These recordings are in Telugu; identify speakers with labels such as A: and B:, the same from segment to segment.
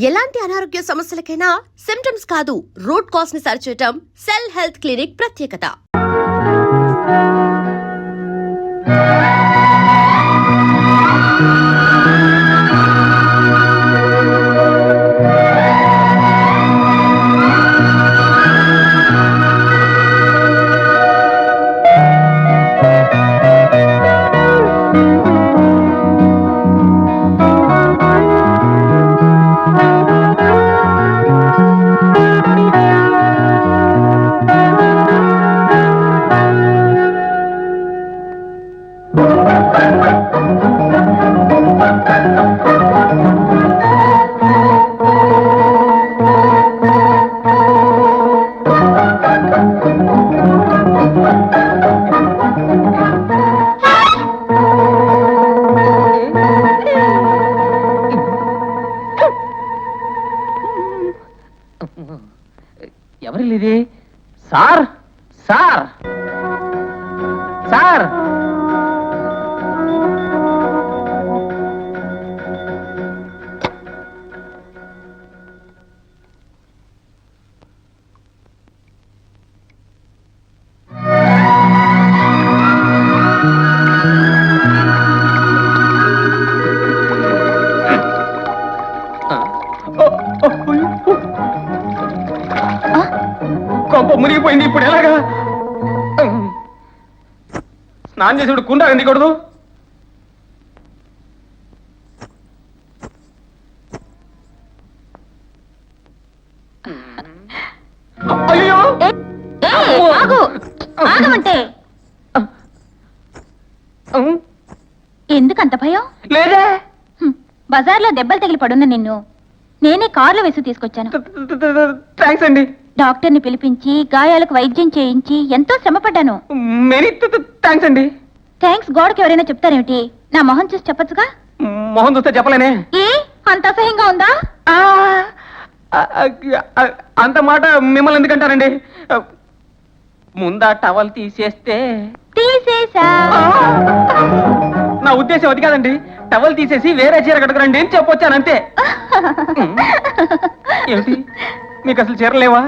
A: ఎలాంటి అనారోగ్య సమస్యలకైనా సిమ్టమ్స్ కాదు, రూట్ కాజ్ ని సరిచేయటం సెల్ హెల్త్ క్లినిక్ ప్రత్యేకత.
B: ఎవరిది? సార్ సార్ సార్ కొంప మునిగిపోయింది. ఇప్పుడు ఎలాగా? స్నానం చేసి కుండ ఎందుకూడదు? అయ్యో
C: ఎందుకంత భయం?
B: లేదే.
C: బజార్లో దెబ్బలు తగిలి పడున్న నిన్ను నేనే కారులో వేసి తీసుకొచ్చాను.
B: థ్యాంక్స్ అండి.
C: డాక్టర్ని పిలిపించి గాయాలకు వైద్యం చేయించి ఎంతో శ్రమపడ్డాను.
B: మెనీ థ్యాంక్స్ అండి.
C: థ్యాంక్స్ గోడకి ఎవరైనా చెప్తారేమిటి? నా మొహం చూసి చెప్పొచ్చుగా.
B: మొహం చూస్తే చెప్పలేనే.
C: ఏ అంత అసహ్యంగా ఉందా?
B: అంత మాట మిమ్మల్ని ఎందుకంటారండి? ముందా టవల్ తీసేస్తే.
C: తీసేసా.
B: నా ఉద్దేశం అది కాదండి. టవల్ తీసేసి వేరే చీర కట్టుకురండి అని చెప్పొచ్చానంతే. ఏమిటి మీకు అసలు చీర లేవా?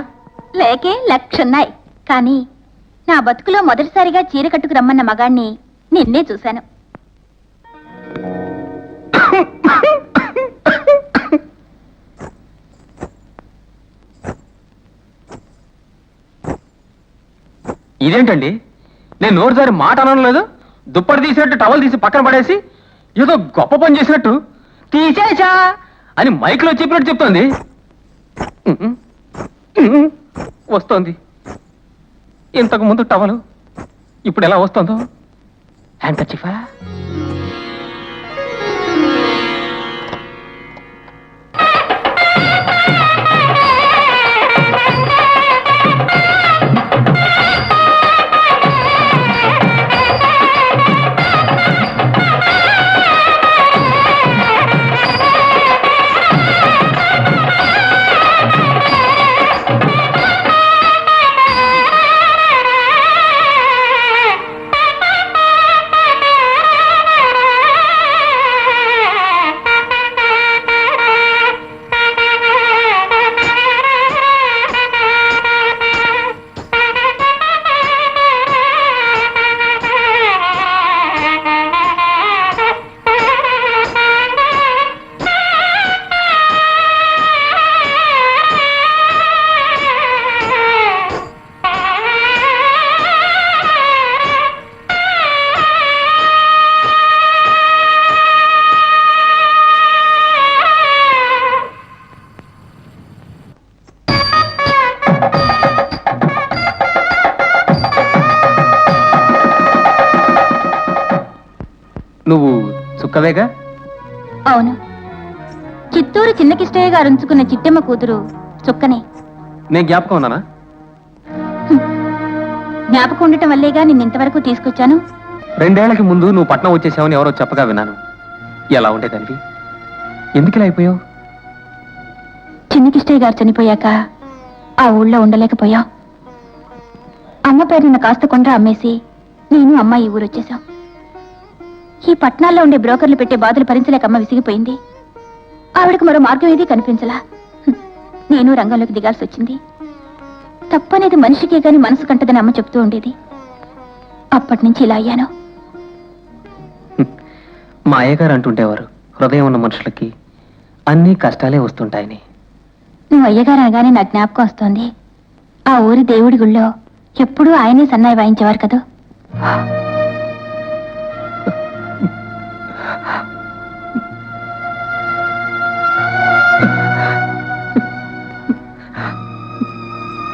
C: లేకే లక్షన్నాయి. కానీ నా బతుకులో మొదటిసారిగా చీర కట్టుకు రమ్మన్న మగాణ్ణి నిన్నే చూశాను.
B: ఇదేంటండి, నేను నోరుసారి మాట అనడం లేదు. దుప్పటి తీసినట్టు టవల్ తీసి పక్కన పడేసి ఏదో గొప్ప పని చేసినట్టు తీసేసా అని మైక్లో చెప్పినట్టు చెప్తోంది. వస్తోంది. ఇంతకు ముందు టవలు, ఇప్పుడు ఎలా వస్తుందో? హ్యాండ్కర్చీఫా? నువ్వు చుక్కవేగా?
C: అవును. చిత్తూరు చిన్నకిష్టయ్య గారు ఉంచుకున్న చిట్టెమ్మ కూతురు చుక్కనే.
B: నేను జ్ఞాపకం ఉన్నానా?
C: జ్ఞాపకం ఉండటం వల్లేగా నిన్ను ఇంతవరకు తీసుకొచ్చాను.
B: 2 ఏళ్లకి ముందు నువ్వు పట్నం వచ్చేసావని ఎవరో చెప్పగా విన్నాను. ఎలా ఉండేదానివి? ఎందుకు ఇలా అయిపోయావు?
C: చిన్నకిష్టయ్య గారు చనిపోయాక ఆ ఊళ్ళో ఉండలేకపోయాం. అమ్మ పేరున్న కాస్త కొండ అమ్మేసి నేను అమ్మ ఈ ఊరు వచ్చేసాం. ఈ పట్నాల్లో ఉండే బ్రోకర్లు పెట్టే బాధలు భరించలేక అమ్మ విసిగిపోయింది. ఆవిడకు మరో మార్గం ఏదీ కనిపించలా. నేను రంగంలోకి దిగాల్సి వచ్చింది. తప్పనేది మనిషికే గాని మనసు కంటదని అమ్మ చెప్తూ ఉండేది. అప్పటి నుంచి ఇలా అయ్యాను.
B: మా అయ్యగారు అంటుండేవారు, హృదయం ఉన్న మనుషులకి అన్ని కష్టాలే వస్తుంటాయని.
C: నువ్వు అయ్యగారు అనగానే నా జ్ఞాపకం వస్తోంది. ఆ ఊరి దేవుడి గుళ్ళో ఎప్పుడూ ఆయనే సన్నాయి వాయించేవారు కదా.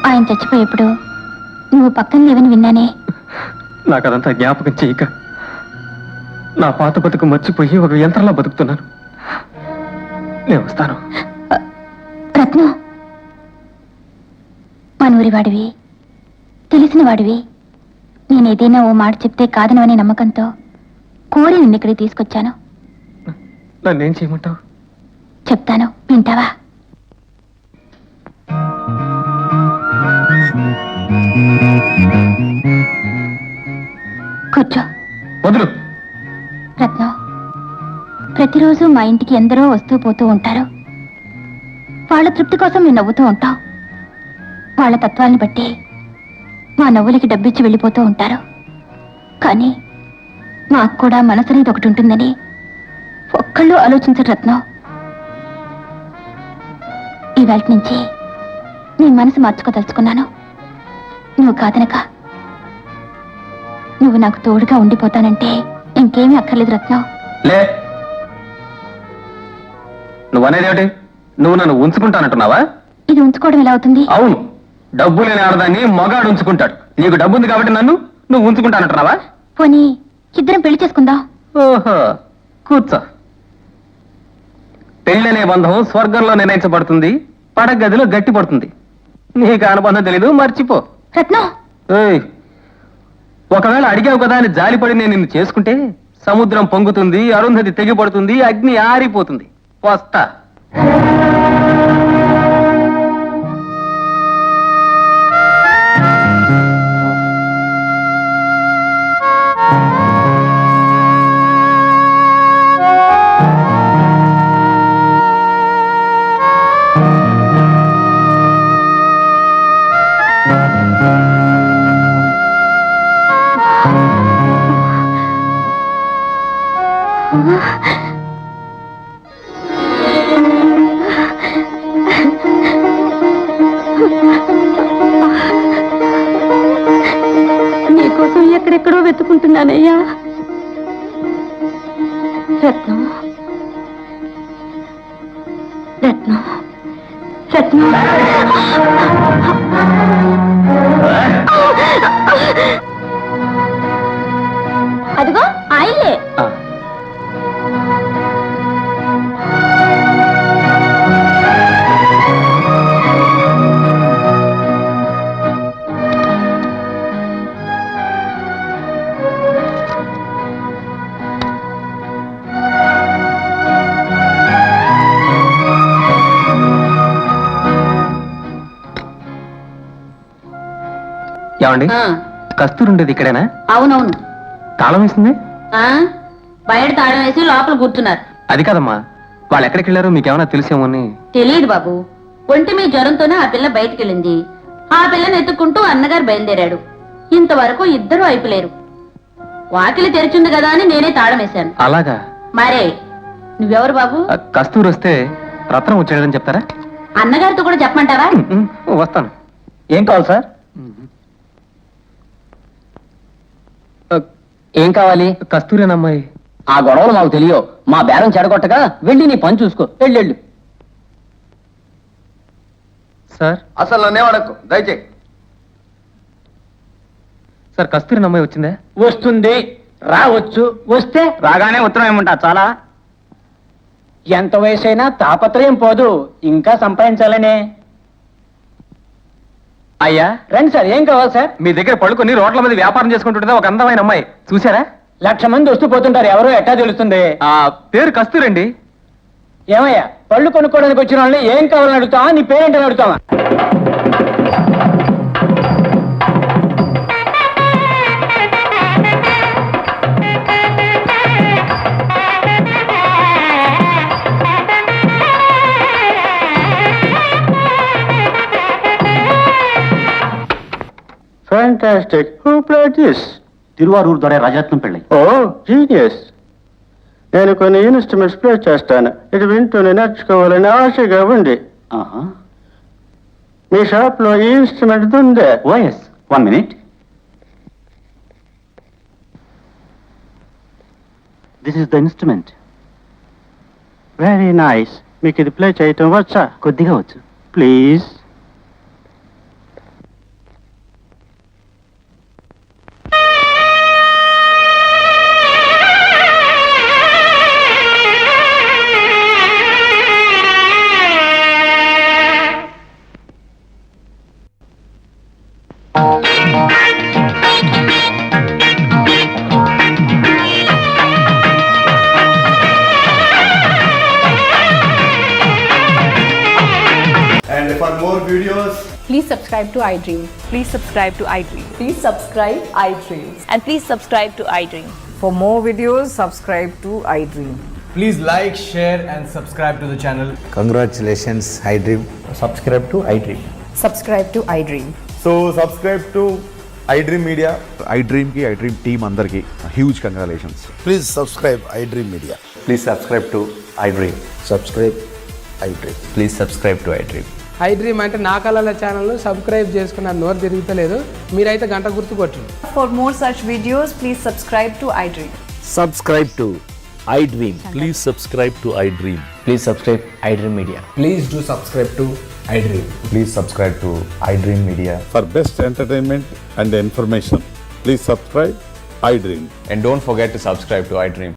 C: ఆయన చచ్చిపోయేప్పుడు నువ్వు పక్కన లేవని విన్నానే.
B: నాకు అదంతా జ్ఞాపకం చేయక నా పాత బతుకు మర్చిపోయి ఒక యంత్రంలో బతుకుతున్నాను. నేను వస్తాను.
C: రత్నం, మనూరి వాడివి, తెలిసిన వాడివి. నేనేదైనా ఓ మాట చెప్తే కాదను అనే నమ్మకంతో కోరి నిన్ను ఇక్కడికి తీసుకొచ్చాను.
B: నన్నేం చేయమంటావు?
C: చెప్తాను, వింటావా? కూర్చో.
B: వదులు.
C: రత్నం, ప్రతిరోజు మా ఇంటికి ఎందరో వస్తూ పోతూ ఉంటారు. వాళ్ళ తృప్తి కోసం మేము నవ్వుతూ ఉంటాం. వాళ్ళ తత్వాన్ని బట్టి మా నవ్వులకి డబ్బిచ్చి వెళ్ళిపోతూ ఉంటారు. కానీ మాకు కూడా మనసనేది ఒకటి ఉంటుందని ఒక్కళ్ళు ఆలోచించరు రత్నం. ఈవేళ నుంచి నీ మనసు మార్చుకోదలుచుకున్నాను. నువ్వు కాదనక నువ్వు నాకు తోడుగా ఉండిపోతానంటే ఇంకేమీ అక్కర్లేదు రత్నం.
B: లే, నువ్వనేదేమిటి? నువ్వు నన్ను ఉంచుకుంటానంటున్నావా?
C: ఇది ఉంచుకోవడం ఎలా అవుతుంది?
B: అవును, డబ్బు లేని ఆడదాన్ని మగాడు ఉంచుకుంటాడు. నీకు డబ్బు ఉంది కాబట్టి నువ్వు ఉంచుకుంటానంటున్నావా?
C: పోనీ ఇద్దరం పెళ్లి చేసుకుందాం.
B: ఓహో, కూర్చో. పెళ్ళనే బంధం స్వర్గంలో నిర్ణయించబడుతుంది, పడగదిలో గట్టి పడుతుంది. నీకు అనుబంధం తెలీదు, మర్చిపో.
C: రత్నం,
B: ఏయ్, ఒకవేళ అడిగావు కదా అని జాలిపడి నేను నిన్ను చేసుకుంటే సముద్రం పొంగుతుంది, అరుంధతి తెగిపడుతుంది, అగ్ని ఆరిపోతుంది. వస్తా.
C: నీకోసం ఎక్కడెక్కడో వెతుకుంటున్నానయ్యా. రత్నం, రత్నం, రత్నం. అదిగో ఆయలే.
B: ఏమండి, కస్తూరి ఉండేది ఇక్కడేనా?
D: అవునవును.
B: తాళం వేసింది?
D: బయట తాళం వేసి లోపల కూర్చున్నారు.
B: అది కాదమ్మా, వాళ్ళు ఎక్కడికి వెళ్ళారో మీకేమైనా తెలిసేమో అని.
D: తెలియదు బాబు, ఒంటి మీ జ్వరంతోనే ఆ పిల్ల బయటికి వెళ్ళింది. ఆ పిల్లని ఎత్తుకుంటూ అన్నగారు బయలుదేరాడు. ఇంతవరకు ఇద్దరు అయిపోలేరు. వాకిలి తెరిచింది కదా అని నేనే తాళం వేశాను.
B: అలాగా?
D: మరే నువ్వెవరు బాబు?
B: కస్తూరి వస్తే రత్నం వచ్చాడని చెప్తారా?
D: అన్నగారితో కూడా చెప్పమంటారా?
B: వస్తాను. ఏం కావాలి సార్?
E: ఏం కావాలి?
B: కస్తూరేనమ్మాయి.
E: ఆ గొడవలు మాకు తెలియవు. మా బేరం చెడగొట్టగా వెళ్ళి నీ పని చూసుకో. వెళ్ళు.
B: సార్,
F: అసలు నన్నేమడకు, దయచేయి.
B: సార్, కస్తూరినమ్మాయి వచ్చిందే?
E: వస్తుంది, రావచ్చు. వస్తే
B: రాగానే ఉత్తరం ఏమంటా చాలా.
E: ఎంత వయసైనా తాపత్రయం పోదు, ఇంకా సంపాదించాలనే.
B: అయ్యా
E: రండి సార్, ఏం కావాలి సార్?
B: మీ దగ్గర పడుకొని రోడ్ల మీద వ్యాపారం చేసుకుంటుంటే ఒక అందమైన అమ్మాయి చూసారా?
E: 1,00,000 మంది వస్తూ పోతుంటారు, ఎవరో ఎట్టా తెలుస్తుంది?
B: ఆ పేరు కస్తూరండి.
E: ఏమయ్యా, పళ్ళు కొనుక్కోవడానికి వచ్చిన వాళ్ళని ఏం కావాలని అడుగుతావా, నీ పేరేంటని అడుగుతావా?
F: Fantastic. Who played this?
B: Tiruvarur దొర రాజరత్నం పెళ్ళి.
F: Oh, genius. నేను కొన్ని ఇన్స్ట్రుమెంట్స్ ప్లే చేస్తాను. ఇది వింటూనే నేర్చుకోవాలని ఆశగా ఉంది. మీ షాప్లో ఈ ఇన్స్ట్రుమెంట్ ఉందే?
B: OS 1 minute. This is the instrument.
F: Very nice. మీకు ఇది ప్లే చేయటం వచ్చా?
B: కొద్దిగా వచ్చు.
F: Please.
G: And for more videos,
H: Please subscribe to iDream.
I: Please subscribe to iDream.
H: Please subscribe iDream.
I: And please subscribe to iDream.
H: For more videos, subscribe to iDream.
G: please like, share, and subscribe to the channel.
J: Congratulations, iDream.
E: Subscribe to iDream.
H: Subscribe to iDream.
G: So subscribe to iDream Media.
J: iDream ki iDream team andarki huge congratulations.
K: Please subscribe iDream Media.
J: Please subscribe to iDream.
K: Subscribe iDream.
J: Please subscribe to iDream.
H: iDream అంటే నా కళల ఛానల్ సబ్స్క్రైబ్ చేసుకున్న నోరు తిరుగుతలేదు. మీరైతే గంట గుర్తు కొట్టండి.
I: For more such videos, please subscribe to iDream.
E: Subscribe to iDream.
K: Please subscribe to iDream.
B: Please subscribe iDream Media.
G: Please do subscribe to iDream.
J: Please subscribe to iDream Media.
K: For best entertainment and information, please subscribe iDream.
J: And don't forget to subscribe to iDream.